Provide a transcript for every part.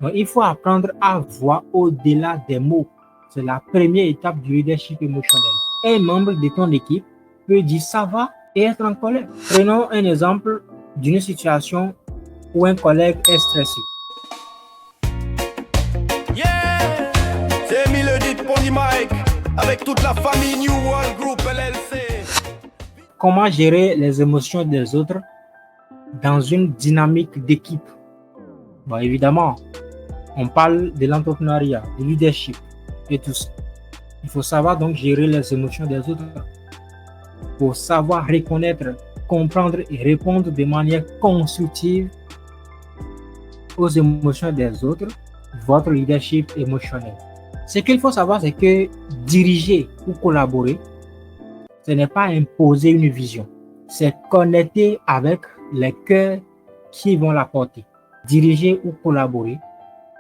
Donc, il faut apprendre à voir au-delà des mots. C'est la première étape du leadership émotionnel. Un membre de ton équipe peut dire ça va et être en colère. Prenons un exemple d'une situation où un collègue est stressé. Yeah, c'est Emile dit Pondy Mike avec toute la famille New World Group LLC. Comment gérer les émotions des autres dans une dynamique d'équipe? Bon, évidemment, on parle de l'entrepreneuriat, du leadership et tout ça. Il faut savoir donc gérer les émotions des autres. Il faut savoir reconnaître, comprendre et répondre de manière constructive aux émotions des autres, votre leadership émotionnel. Ce qu'il faut savoir, c'est que diriger ou collaborer, ce n'est pas imposer une vision, c'est connecter avec les cœurs qui vont la porter. Diriger ou collaborer,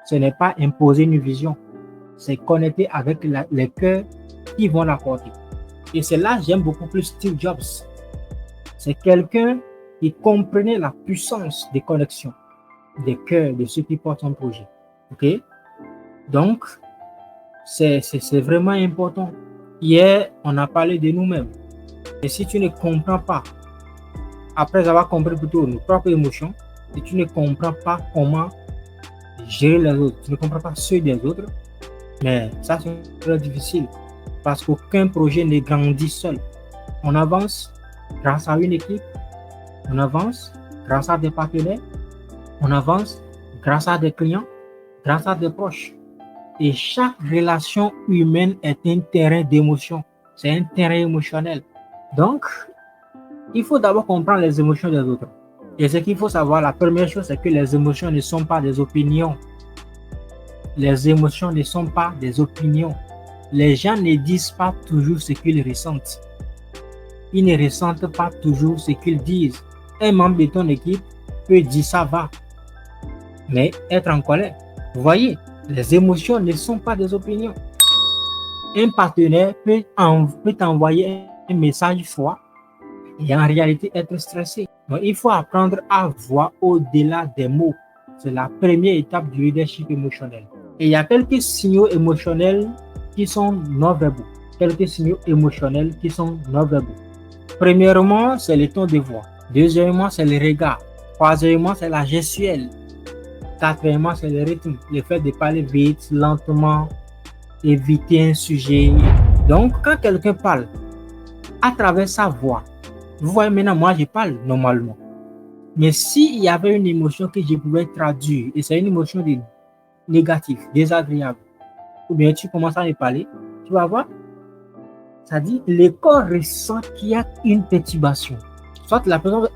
ce n'est pas imposer une vision, c'est connecter avec les cœurs qui vont la porter. Et c'est là que j'aime beaucoup plus Steve Jobs. C'est quelqu'un qui comprenait la puissance des connexions, des cœurs de ceux qui portent un projet. Ok? Donc, c'est vraiment important. Hier, on a parlé de nous-mêmes. Et si tu ne comprends pas, après avoir compris plutôt nos propres émotions, si tu ne comprends pas comment gérer les autres, tu ne comprends pas ceux des autres, mais ça c'est très difficile parce qu'aucun projet ne grandit seul. On avance grâce à une équipe, on avance grâce à des partenaires, on avance grâce à des clients, grâce à des proches. Et chaque relation humaine est un terrain d'émotion, c'est un terrain émotionnel. Donc, il faut d'abord comprendre les émotions des autres. Et ce qu'il faut savoir, la première chose, c'est que les émotions ne sont pas des opinions. Les émotions ne sont pas des opinions. Les gens ne disent pas toujours ce qu'ils ressentent. Ils ne ressentent pas toujours ce qu'ils disent. Un membre de ton équipe peut dire ça va, mais être en colère. Vous voyez, les émotions ne sont pas des opinions. Un partenaire peut t'envoyer un message froid et en réalité être stressé. Donc, il faut apprendre à voir au-delà des mots. C'est la première étape du leadership émotionnel. Et il y a quelques signaux émotionnels qui sont non-verbaux. Quelques signaux émotionnels qui sont non-verbaux. Premièrement, c'est le ton de voix. Deuxièmement, c'est le regard. Troisièmement, c'est la gestuelle. Quatrièmement, c'est le rythme. Le fait de parler vite, lentement, éviter un sujet. Donc, quand quelqu'un parle à travers sa voix, vous voyez maintenant, moi, je parle normalement. Mais s'il y avait une émotion que je pouvais traduire, et c'est une émotion négative, désagréable, ou bien tu commences à me parler, tu vas voir, ça dit, le corps ressent qu'il y a une perturbation. Soit la personne,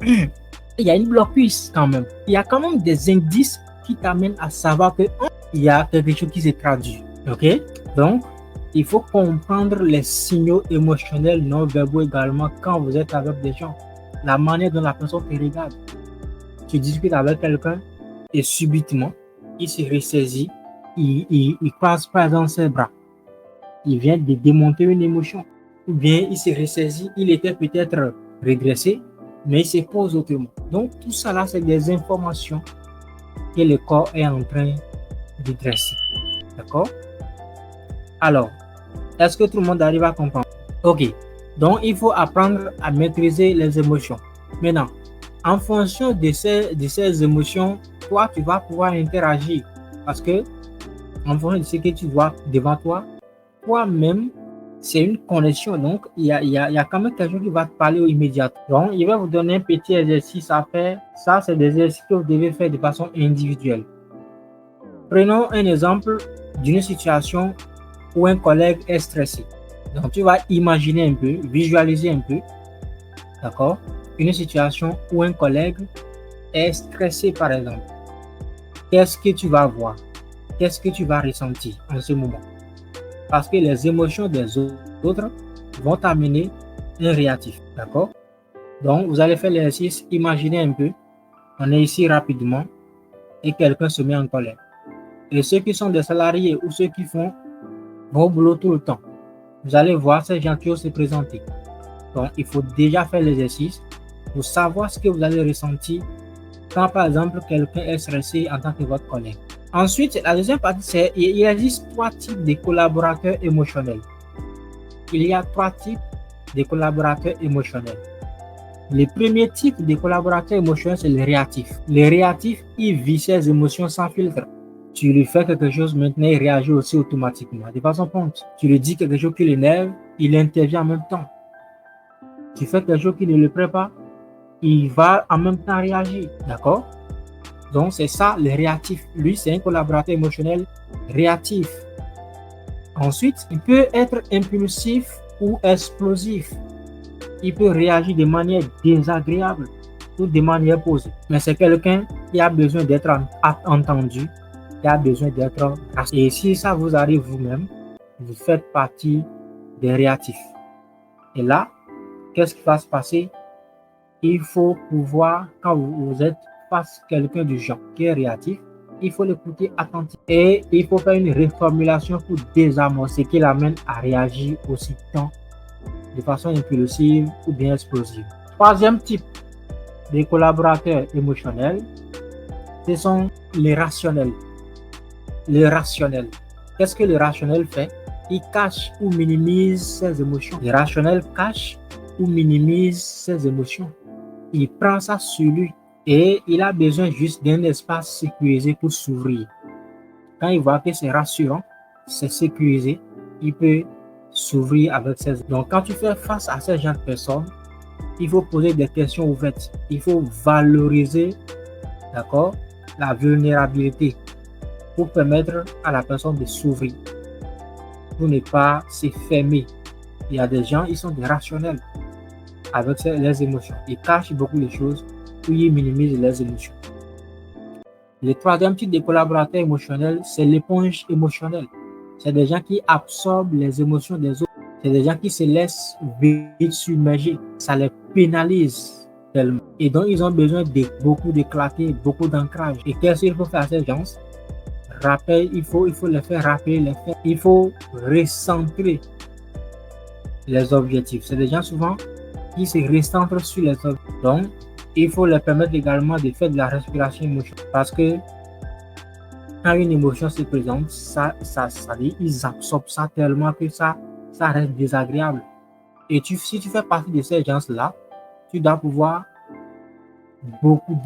il y a une blocus quand même. Il y a quand même des indices qui t'amènent à savoir qu'il y a quelque chose qui se traduit. Ok? Donc, il faut comprendre les signaux émotionnels non verbaux également quand vous êtes avec des gens. La manière dont la personne te regarde. Tu discutes avec quelqu'un et subitement, il se ressaisit, il croise par exemple ses bras. Il vient de démonter une émotion. Ou bien il se ressaisit, il était peut-être redressé, mais il se pose autrement. Donc tout ça là, c'est des informations que le corps est en train de dresser. D'accord? Alors, est-ce que tout le monde arrive à comprendre? Ok. Donc, il faut apprendre à maîtriser les émotions. Maintenant, en fonction de ces émotions, toi, tu vas pouvoir interagir. Parce que, en fonction de ce que tu vois devant toi, toi-même, c'est une connexion. Donc, il y a quand même quelqu'un qui va te parler immédiatement. Donc, il va vous donner un petit exercice à faire. Ça, c'est des exercices que vous devez faire de façon individuelle. Prenons un exemple d'une situation où un collègue est stressé. Donc, tu vas imaginer un peu, visualiser un peu, d'accord, une situation où un collègue est stressé, par exemple. Qu'est-ce que tu vas voir? Qu'est-ce que tu vas ressentir en ce moment? Parce que les émotions des autres vont t'amener un réactif, d'accord? Donc, vous allez faire l'exercice, imaginez un peu, on est ici rapidement et quelqu'un se met en colère. Et ceux qui sont des salariés ou ceux qui font vos boulot tout le temps, vous allez voir ces gens qui vont se présenter. Donc, il faut déjà faire l'exercice pour savoir ce que vous allez ressentir quand par exemple quelqu'un est stressé en tant que votre collègue. Ensuite, la deuxième partie, c'est il existe 3 types de collaborateurs émotionnels. Il y a 3 types de collaborateurs émotionnels. Le premier type de collaborateur émotionnel, c'est le réactif. Le réactif, il vit ses émotions sans filtre. Tu lui fais quelque chose, maintenant il réagit aussi automatiquement, de façon prompte. Tu lui dis quelque chose qui l'énerve, il intervient en même temps. Tu fais quelque chose qui ne le prépare, il va en même temps réagir. D'accord? Donc, c'est ça le réactif. Lui, c'est un collaborateur émotionnel réactif. Ensuite, il peut être impulsif ou explosif. Il peut réagir de manière désagréable ou de manière posée. Mais c'est quelqu'un qui a besoin d'être entendu, qui a besoin d'être rassuré. Et si ça vous arrive vous-même, vous faites partie des réactifs. Et là, qu'est-ce qui va se passer? Il faut pouvoir, quand vous êtes face à quelqu'un du genre qui est réactif, il faut l'écouter attentivement. Et il faut faire une reformulation pour désamorcer qui l'amène à réagir aussitôt de façon impulsive ou bien explosive. Troisième type de collaborateurs émotionnels, ce sont les rationnels. Le rationnel. Qu'est-ce que le rationnel fait? Il cache ou minimise ses émotions. Le rationnel cache ou minimise ses émotions. Il prend ça sur lui et il a besoin juste d'un espace sécurisé pour s'ouvrir. Quand il voit que c'est rassurant, c'est sécurisé, il peut s'ouvrir avec ses émotions. Donc, quand tu fais face à ces gens de personnes, il faut poser des questions ouvertes. Il faut valoriser, d'accord, la vulnérabilité pour permettre à la personne de s'ouvrir, pour ne pas se fermer. Il y a des gens, ils sont des rationnels avec les émotions. Ils cachent beaucoup de choses ou ils minimisent les émotions. Le troisième type de collaborateur émotionnel, c'est l'éponge émotionnelle. C'est des gens qui absorbent les émotions des autres. C'est des gens qui se laissent vite submerger. Ça les pénalise tellement. Et donc, ils ont besoin de beaucoup de clarté, beaucoup d'ancrage. Et qu'est-ce qu'il faut faire à ces gens? Rappel, il faut les faire rappeler les faits. Il faut recentrer les objectifs. C'est des gens souvent qui se recentrent sur les objectifs. Donc, il faut leur permettre également de faire de la respiration émotionnelle. Parce que quand une émotion se présente, ils absorbent ça tellement que ça reste désagréable. Et si tu fais partie de ces gens-là, tu dois pouvoir beaucoup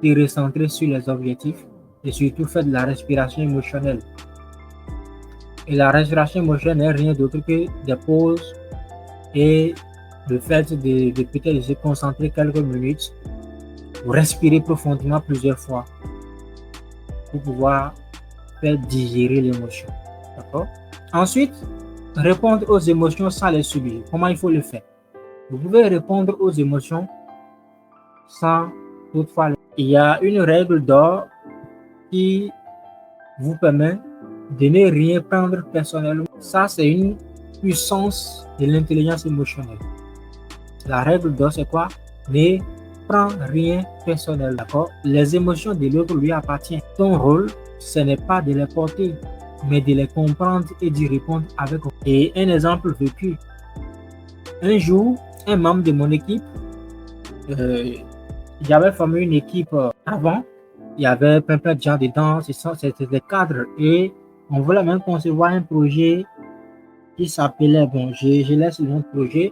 te recentrer sur les objectifs et surtout faire de la respiration émotionnelle. Et la respiration émotionnelle n'est rien d'autre que des pauses et le fait de peut-être se concentrer quelques minutes pour respirer profondément plusieurs fois pour pouvoir faire digérer l'émotion. D'accord? Ensuite, répondre aux émotions sans les subir. Comment il faut le faire? Vous pouvez répondre aux émotions sans toutefois. Il y a une règle d'or qui vous permet de ne rien prendre personnellement. Ça, c'est une puissance de l'intelligence émotionnelle. La règle d'or, c'est quoi? Ne prends rien personnel, d'accord? Les émotions de l'autre lui appartiennent. Ton rôle, ce n'est pas de les porter, mais de les comprendre et d'y répondre avec. Et un exemple vécu. Un jour, un membre de mon équipe, j'avais formé une équipe avant, il y avait plein de gens dedans, c'était des cadres et on voulait même concevoir un projet qui s'appelait, je laisse le nom de projet,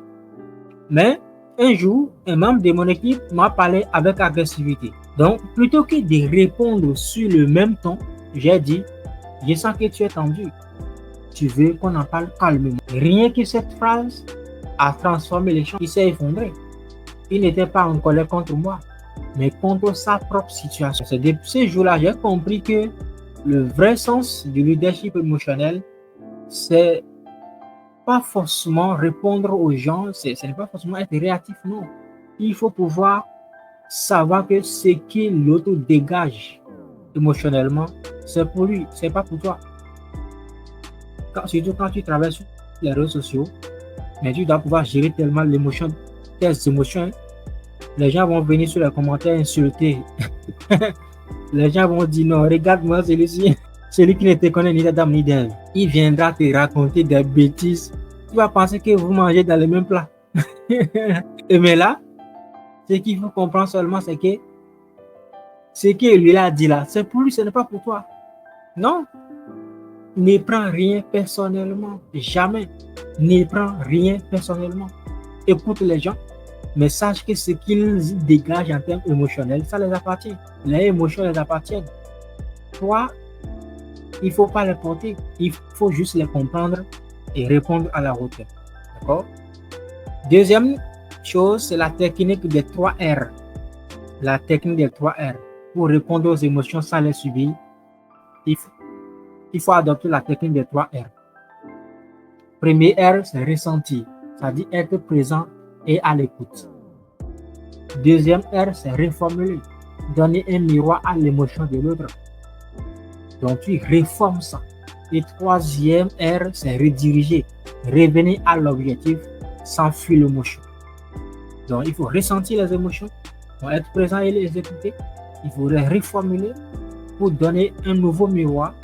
mais un jour, un membre de mon équipe m'a parlé avec agressivité. Donc, plutôt que de répondre sur le même ton, j'ai dit, je sens que tu es tendu. Tu veux qu'on en parle calmement. Rien que cette phrase a transformé les choses. Il s'est effondré. Il n'était pas en colère contre moi, mais contre sa propre situation. C'est depuis ce jour-là, j'ai compris que le vrai sens du leadership émotionnel, c'est pas forcément répondre aux gens, ce n'est pas forcément être réactif, non. Il faut pouvoir savoir que ce que l'autre dégage émotionnellement, c'est pour lui, c'est pas pour toi. Surtout quand tu travailles sur les réseaux sociaux, mais tu dois pouvoir gérer tellement tes émotions. Les gens vont venir sur les commentaires insulter. Les gens vont dire non, regarde-moi celui-ci. Celui qui ne te connaît ni d'Adam ni d'Ève. Il viendra te raconter des bêtises. Tu vas penser que vous mangez dans le même plat. Mais là, Ce qu'il faut comprendre seulement, c'est que ce qu'il lui a dit là, c'est pour lui, ce n'est pas pour toi. Non. Ne prends rien personnellement. Jamais. Ne prends rien personnellement. Écoute les gens, mais sache que ce qu'ils dégagent en termes émotionnels, ça les appartient. Les émotions les appartiennent. Toi, il ne faut pas les porter. Il faut juste les comprendre et répondre à la hauteur. D'accord? Deuxième chose, c'est la technique des 3 R. La technique des 3 R. Pour répondre aux émotions sans les subir, il faut adopter la technique des 3 R. Premier R, c'est ressentir, c'est-à-dire être présent et à l'écoute. Deuxième R, c'est reformuler, donner un miroir à l'émotion de l'autre. Donc, tu réformes ça. Et troisième R, c'est rediriger, revenir à l'objectif sans fuir l'émotion. Donc, il faut ressentir les émotions, pour être présent et les écouter. Il faut les reformuler pour donner un nouveau miroir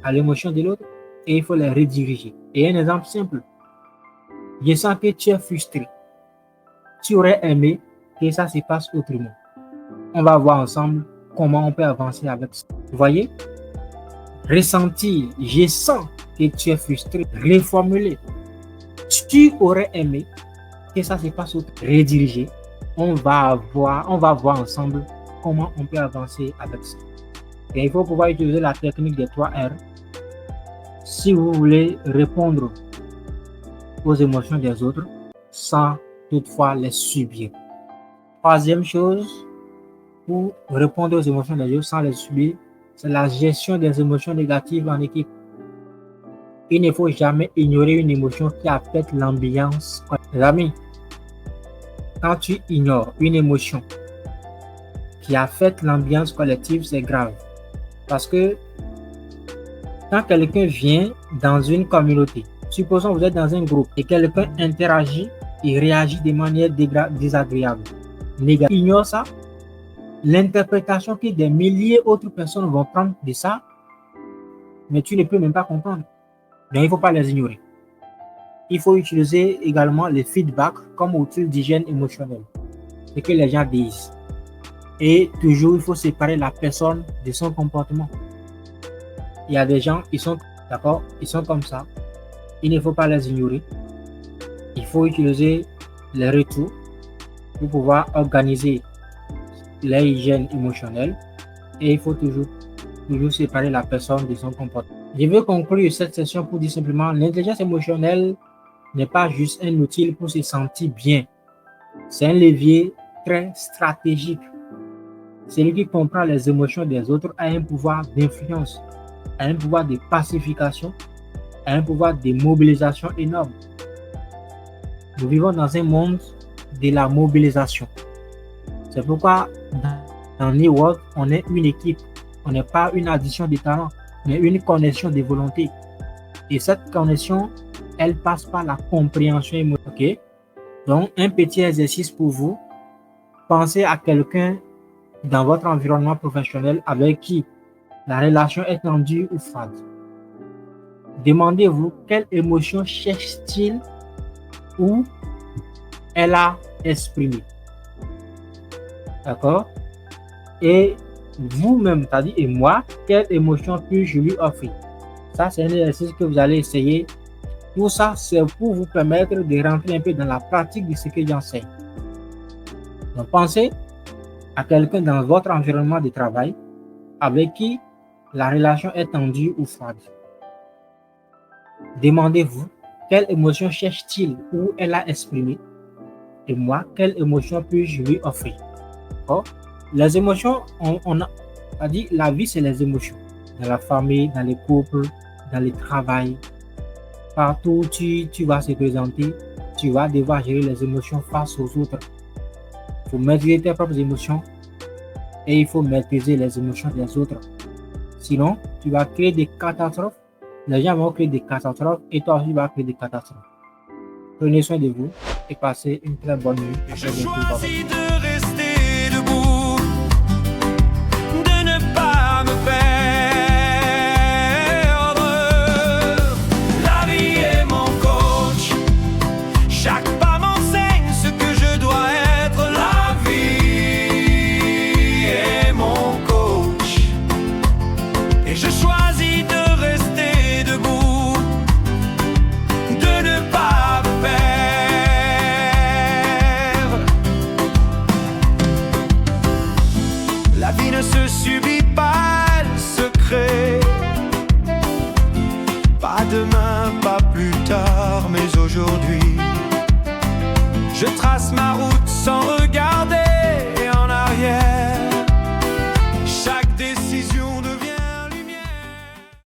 à l'émotion de l'autre et il faut les rediriger. Et un exemple simple. Je sens que tu es frustré. Tu aurais aimé que ça se passe autrement. On va voir ensemble comment on peut avancer avec ça. Vous voyez? Ressentir. Je sens que tu es frustré. Reformuler. Tu aurais aimé que ça se passe autrement. Rediriger. On va voir ensemble comment on peut avancer avec ça. Et il faut pouvoir utiliser la technique des 3 R si vous voulez répondre aux émotions des autres sans toutefois les subir. Troisième chose, pour répondre aux émotions des autres sans les subir, c'est la gestion des émotions négatives en équipe. Il ne faut jamais ignorer une émotion qui affecte l'ambiance. Les amis, quand tu ignores une émotion qui affecte l'ambiance collective, c'est grave. Parce que quand quelqu'un vient dans une communauté, supposons que vous êtes dans un groupe et quelqu'un interagit et réagit de manière désagréable, négative, ignore ça, l'interprétation que des milliers d'autres personnes vont prendre de ça, mais tu ne peux même pas comprendre. Donc il ne faut pas les ignorer. Il faut utiliser également les feedbacks comme outil d'hygiène émotionnelle. C'est que les gens disent. Et toujours, il faut séparer la personne de son comportement. Il y a des gens, ils sont comme ça. Il ne faut pas les ignorer. Il faut utiliser les retours pour pouvoir organiser l'hygiène émotionnelle. Et il faut toujours séparer la personne de son comportement. Je veux conclure cette session pour dire simplement, l'intelligence émotionnelle n'est pas juste un outil pour se sentir bien. C'est un levier très stratégique. Celui qui comprend les émotions des autres a un pouvoir d'influence, a un pouvoir de pacification, a un pouvoir de mobilisation énorme. Nous vivons dans un monde de la mobilisation. C'est pourquoi dans New World, on est une équipe. On n'est pas une addition de talents, mais une connexion de volonté. Et cette connexion, elle passe par la compréhension émotionnelle. Okay? Donc, un petit exercice pour vous. Pensez à quelqu'un dans votre environnement professionnel avec qui la relation est tendue ou froide. Demandez-vous quelle émotion cherche-t-il ou elle a exprimé. D'accord? Et vous-même, c'est-à-dire et moi, quelle émotion puis-je lui offrir? Ça, c'est un exercice que vous allez essayer. Tout ça, c'est pour vous permettre de rentrer un peu dans la pratique de ce que j'enseigne. Donc, pensez à quelqu'un dans votre environnement de travail avec qui la relation est tendue ou froide. Demandez-vous quelle émotion cherche-t-il ou elle a exprimé et moi, quelle émotion puis-je lui offrir. D'accord? Les émotions, on a dit la vie, c'est les émotions. Dans la famille, dans les couples, dans le travail, partout où tu vas se présenter, tu vas devoir gérer les émotions face aux autres. Il faut maîtriser tes propres émotions et il faut maîtriser les émotions des autres. Sinon, tu vas créer des catastrophes. Les gens vont créer des catastrophes et toi aussi, tu vas créer des catastrophes. Prenez soin de vous et passez une très bonne nuit. Je choisis de rester debout, de ne pas me perdre. La vie est mon coach, chaque pas m'enseigne ce que je dois être. La vie trace ma route sans regarder.